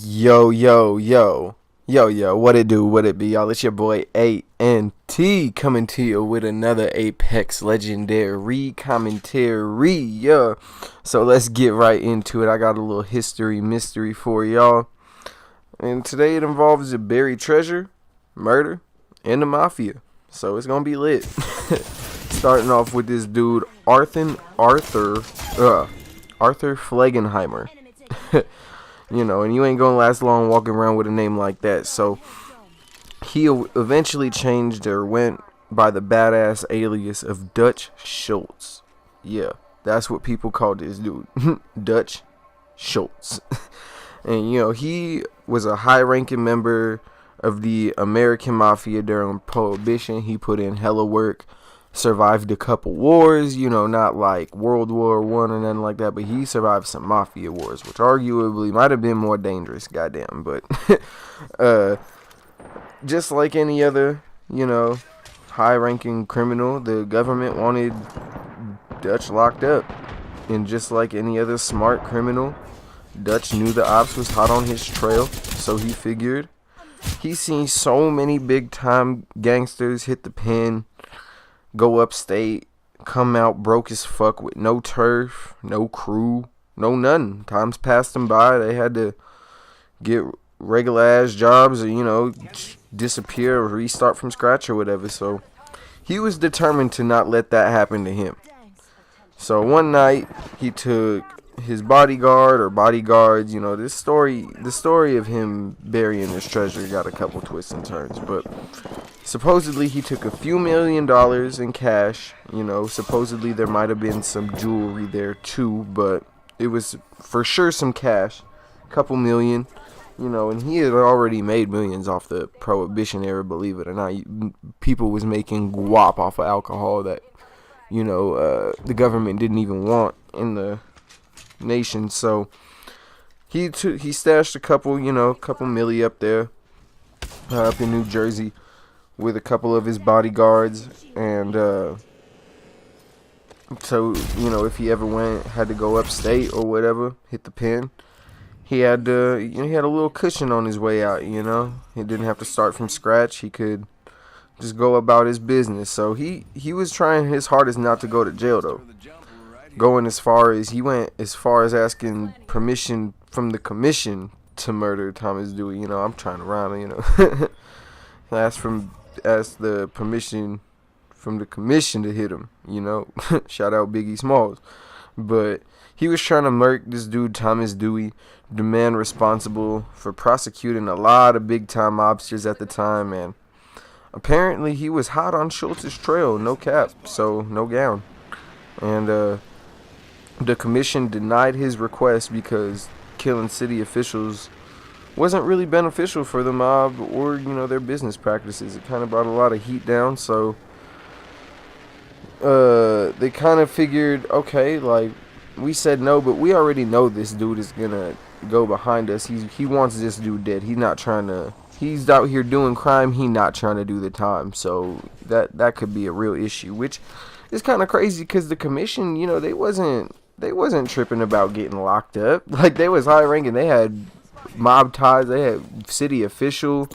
Yo, yo, yo. Yo, yo, what it do, what it be, y'all? It's your boy A&T coming to you with another Apex Legendary commentary, yeah. So let's get right into it. I got a little history mystery for y'all. And today it involves a buried treasure, murder, and the mafia. So it's gonna be lit. Starting off with this dude, Arthur Flegenheimer. You know, and you ain't gonna last long walking around with a name like that. So he eventually changed or went by the badass alias of Dutch Schultz. Yeah, that's what people called this dude, Dutch Schultz. And you know, he was a high-ranking member of the American Mafia during Prohibition. He put in hella work, survived a couple wars, you know, not like World War I or nothing like that, but he survived some mafia wars, which arguably might have been more dangerous, goddamn. But just like any other, you know, high-ranking criminal, the government wanted Dutch locked up. And just like any other smart criminal, Dutch knew the ops was hot on his trail, so he figured he's seen so many big-time gangsters hit the pen, go upstate, come out broke as fuck with no turf, no crew, no nothing. Times passed them by. They had to get regular ass jobs or, you know, disappear or restart from scratch or whatever. So he was determined to not let that happen to him. So one night he took his bodyguard or bodyguards, you know, the story of him burying this treasure got a couple twists and turns, but supposedly he took a few $1 million in cash. You know, supposedly there might have been some jewelry there too, but it was for sure some cash, couple million, you know, and he had already made millions off the Prohibition era, believe it or not. People was making guap off of alcohol that, you know, the government didn't even want in the nation. So he stashed a couple milli up there, up in New Jersey, with a couple of his bodyguards. And so, you know, if he ever had to go upstate or whatever, hit the pen, he had a little cushion on his way out. You know, he didn't have to start from scratch. He could just go about his business. So he was trying his hardest not to go to jail, though. He went as far as asking permission from the commission to murder Thomas Dewey. You know, I'm trying to rhyme, you know. Asked the permission from the commission to hit him, you know. Shout out Biggie Smalls. But he was trying to murk this dude Thomas Dewey, the man responsible for prosecuting a lot of big time mobsters at the time, and apparently he was hot on Schultz's trail, no cap, so no gown. And the commission denied his request because killing city officials wasn't really beneficial for the mob or, you know, their business practices. It kind of brought a lot of heat down. So they kind of figured, okay, like, we said no, but we already know this dude is gonna go behind us. He wants this dude dead. He's out here doing crime. He not trying to do the time. So that could be a real issue, which is kind of crazy because the commission, you know, they wasn't tripping about getting locked up. Like, they was high ranking. They had mob ties. They had city official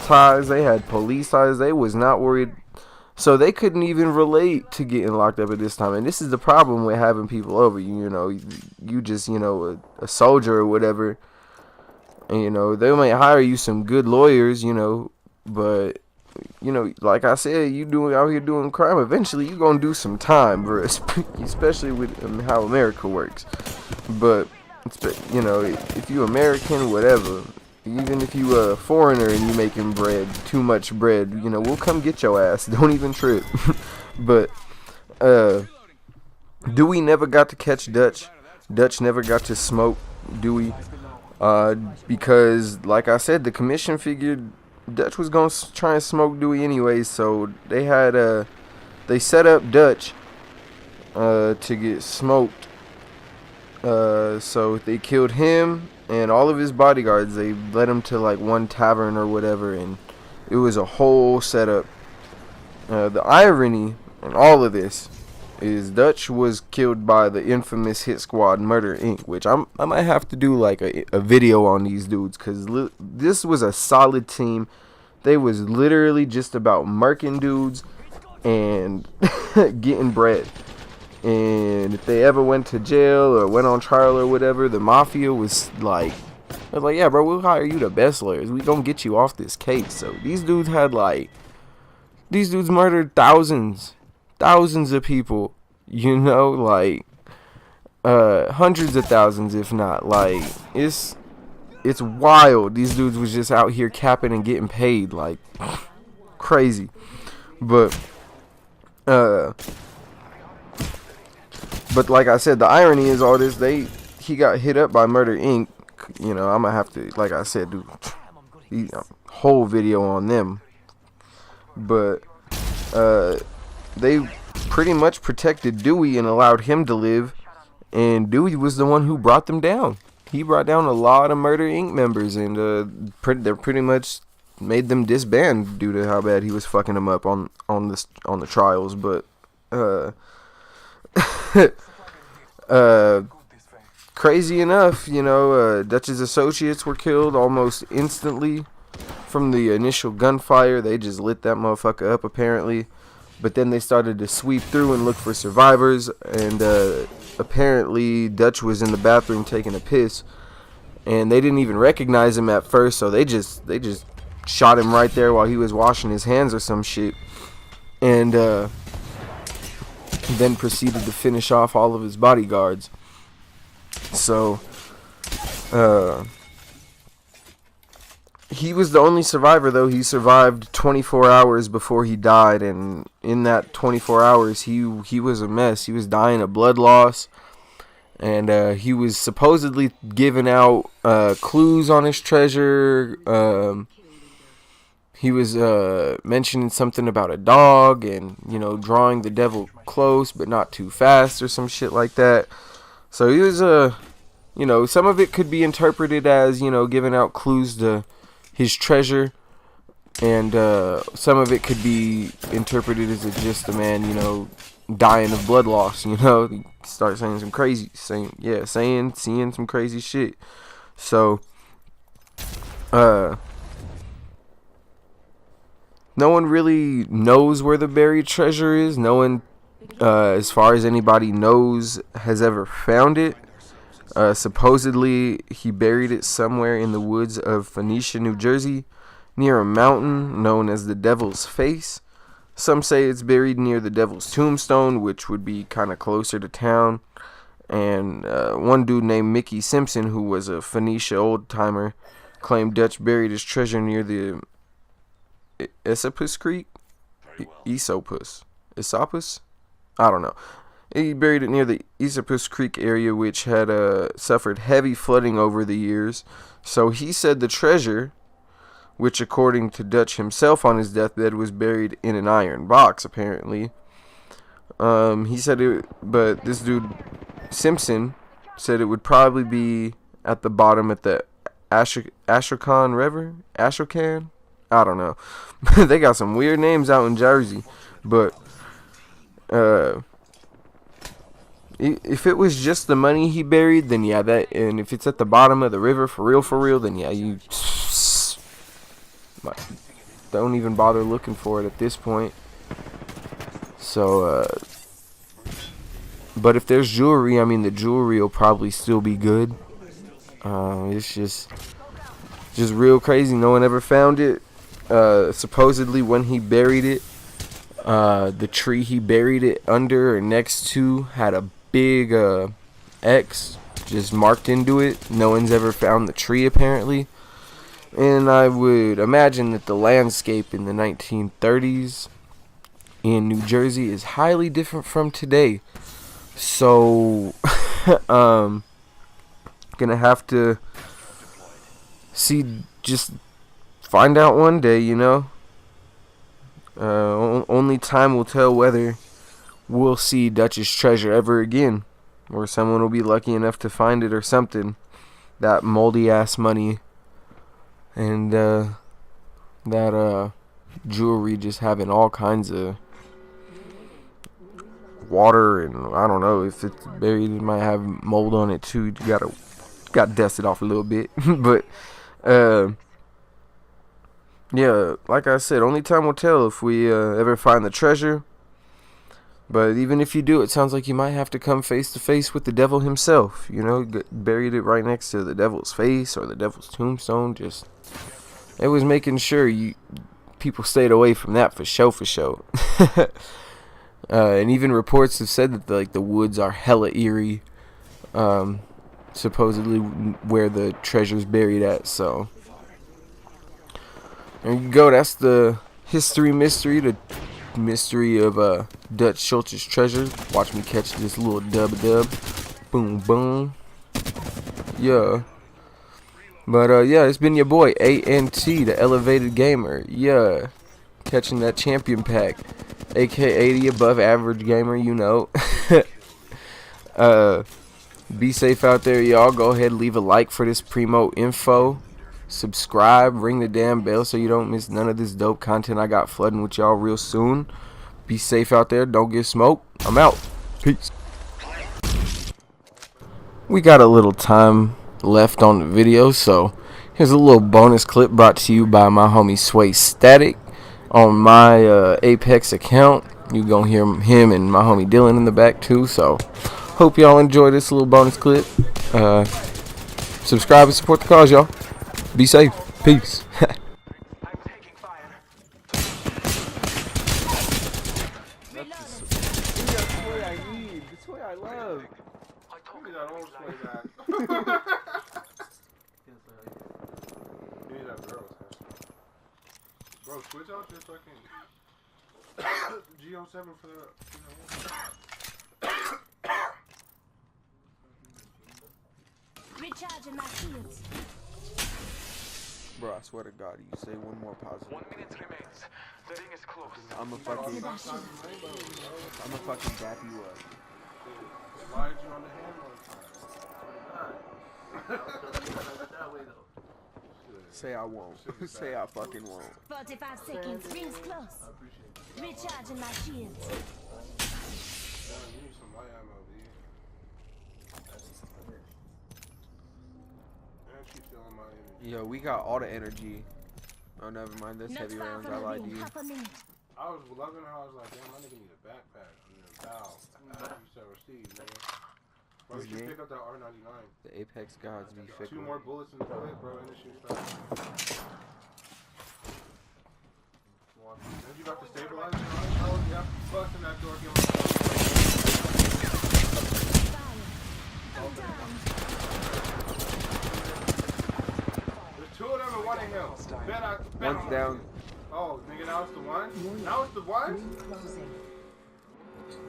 ties. They had police ties. They was not worried. So they couldn't even relate to getting locked up at this time. And this is the problem with having people over. You know, you just, you know, a soldier or whatever. And, you know, they might hire you some good lawyers, you know, but, you know, like I said, out here doing crime, eventually you gonna do some time, bro. Especially with how America works. But, you know, if you American, whatever, even if you a foreigner and you making too much bread, you know, we'll come get your ass. Don't even trip. But Dewey never got to catch Dutch. Dutch never got to smoke Dewey, because, like I said, the commission figured Dutch was gonna try and smoke Dewey anyways. So they set up Dutch to get smoked. So they killed him and all of his bodyguards. They led him to like one tavern or whatever, and it was a whole setup. The irony in all of this is Dutch was killed by the infamous hit squad Murder Inc., which I might have to do like a video on these dudes, because this was a solid team. They was literally just about murking dudes and getting bread. And if they ever went to jail or went on trial or whatever, the mafia was like, yeah, bro, we'll hire you the best lawyers. We gonna get you off this case. So these dudes murdered thousands of people, you know, like hundreds of thousands, if not. Like, it's wild. These dudes was just out here capping and getting paid like crazy. But like I said, the irony is all this, he got hit up by Murder Inc. You know, I'm gonna have to, like I said, do a whole video on them. But they pretty much protected Dewey and allowed him to live, and Dewey was the one who brought them down. He brought down a lot of Murder Inc. members, and they're pretty much made them disband due to how bad he was fucking them up on the trials. But crazy enough, you know, Dutch's associates were killed almost instantly from the initial gunfire. They just lit that motherfucker up apparently, but then they started to sweep through and look for survivors, and apparently Dutch was in the bathroom taking a piss, and they didn't even recognize him at first, so they just shot him right there while he was washing his hands or some shit, and then proceeded to finish off all of his bodyguards. So he was the only survivor, though. He survived 24 hours before he died, and in that 24 hours he was a mess. He was dying of blood loss, and he was supposedly giving out clues on his treasure. He was mentioning something about a dog and, you know, drawing the devil close but not too fast or some shit like that. So he was, you know, some of it could be interpreted as, you know, giving out clues to his treasure, and some of it could be interpreted as just a man, you know, dying of blood loss. You know, he started saying some crazy, seeing some crazy shit. So, no one really knows where the buried treasure is. No one, as far as anybody knows, has ever found it. Supposedly, he buried it somewhere in the woods of Phoenicia, New Jersey, near a mountain known as the Devil's Face. Some say it's buried near the Devil's Tombstone, which would be kind of closer to town. And one dude named Mickey Simpson, who was a Phoenicia old-timer, claimed Dutch buried his treasure near the Esopus Creek? Esopus? I don't know. He buried it near the Esopus Creek area, which had suffered heavy flooding over the years. So he said the treasure, which according to Dutch himself on his deathbed was buried in an iron box, apparently. He said it, but this dude, Simpson, said it would probably be at the bottom at the Ashokan River? Ashokan? I don't know. They got some weird names out in Jersey. But, if it was just the money he buried, then yeah, and if it's at the bottom of the river for real, then yeah, you don't even bother looking for it at this point. So, but if there's jewelry, I mean, the jewelry will probably still be good. It's just real crazy. No one ever found it. Supposedly when he buried it, the tree he buried it under or next to had a big X just marked into it. No one's ever found the tree apparently, and I would imagine that the landscape in the 1930s in New Jersey is highly different from today. So gonna have to just find out one day, you know. Only time will tell whether we'll see Dutch's treasure ever again, or someone will be lucky enough to find it or something. That moldy ass money and that jewelry just having all kinds of water, and I don't know if it's buried, it might have mold on it too. You gotta dust it off a little bit. But yeah, like I said, only time will tell if we ever find the treasure. But even if you do, it sounds like you might have to come face to face with the devil himself. You know, buried it right next to the devil's face or the devil's tombstone. Just, it was making sure people stayed away from that for show. And even reports have said that the woods are hella eerie, supposedly where the treasure's buried at. So there you go. That's the mystery, the mystery of Dutch Schultz's treasure. Watch me catch this little dub. Boom, boom. Yeah. But yeah, it's been your boy ANT, the Elevated Gamer. Yeah, catching that champion pack, aka the above average gamer. You know. Be safe out there, y'all. Go ahead, leave a like for this primo info. Subscribe, ring the damn bell so you don't miss none of this dope content I got flooding with y'all real soon. Be safe out there. Don't get smoked. I'm out. Peace. We got a little time left on the video, so here's a little bonus clip brought to you by my homie Sway Static on my Apex account. You gonna hear him and my homie Dylan in the back too, so hope y'all enjoy this little bonus clip. Subscribe and support the cause, y'all. Be safe. Peace. Bro, switch out your fucking G07 for the. Recharging my shields. Bro, I swear to God, you say one more positive. 1 minute remains. The ring is close. I'm a fucking dap you up. Why did you on the hand one time? Say I won't. Say I fucking won't. 45 seconds. Rings close. Recharging my shields. You need some light ammo, dude. And she's feeling my energy. Yo, we got all the energy. Oh, never mind. That's Not heavy far rounds. from I the lied to ring. you. Half a minute. I was loving how I was like, damn, my nigga need a backpack. I mean, a bow. You said receive, nigga. Bro, you should pick up that R99. The Apex gods be fickle. 2 more bullets in the clip, bro, and the shit starts. Then you got to stabilize it. Oh, yeah, busting that door. Give him There's 2 of them and 1 in him. One's down. Oh, nigga, that was the one? That was the one?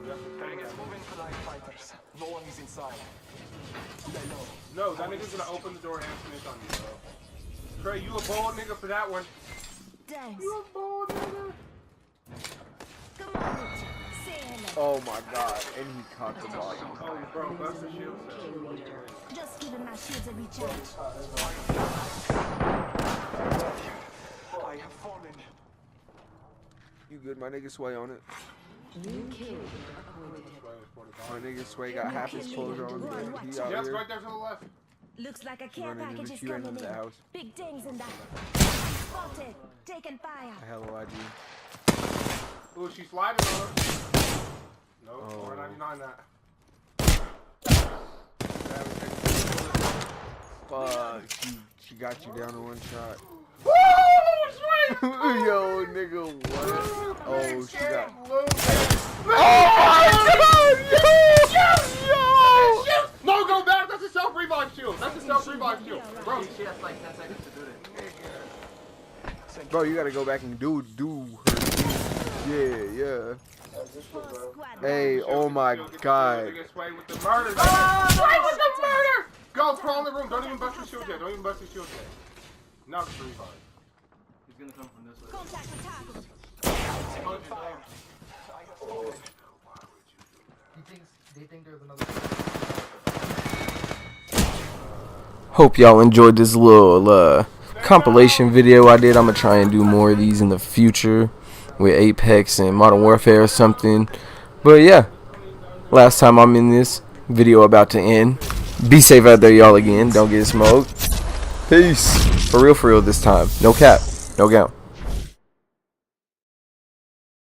The ring is moving for light fighters. No one is inside. Lay low. No, that nigga's gonna open the door and finish on you, bro. Trey, you a bold nigga for that one. Thanks. You a bold nigga. Come on, Richard. Say hello. Oh my God. And he cocked the ball. Oh, bro, bust the shield cell. Just giving my shields a recharge. I have fallen. You good? My nigga Sway on it. New kill. My nigga Sway got half his clothes on. He out Yep, here. right there to the left. Looks like a care Running in package the is queue and coming into the in. house. Big things in that. Spotted. Taking fire. I hella lied to you. Ooh, she's sliding on him. No, Oh. 499 that. Fuck. She got you down in one shot. Woo! Sweet! Yo, nigga, what? Oh, she got. Oh my God! Yo! No, go back! That's a self-revive shield! That's a self-revive shield! Bro, She has like 10 seconds to do this. Bro, you gotta go back and do her. Yeah. Hey, oh my God. Sway with the murder! Sway with the murder! Go, crawl in the room. Don't even bust your shield yet. Don't even bust your shield yet. Now it's revive. He's gonna come from this way. Contact the target. Taking fire. I have fallen. They think there's another. Hope y'all enjoyed this little compilation video I did. I'm gonna try and do more of these in the future with Apex and Modern Warfare or something. But yeah, Last time I'm in this video about to end. Be safe out there, y'all. Again, don't get smoked. Peace. For real this time. No cap. No gown.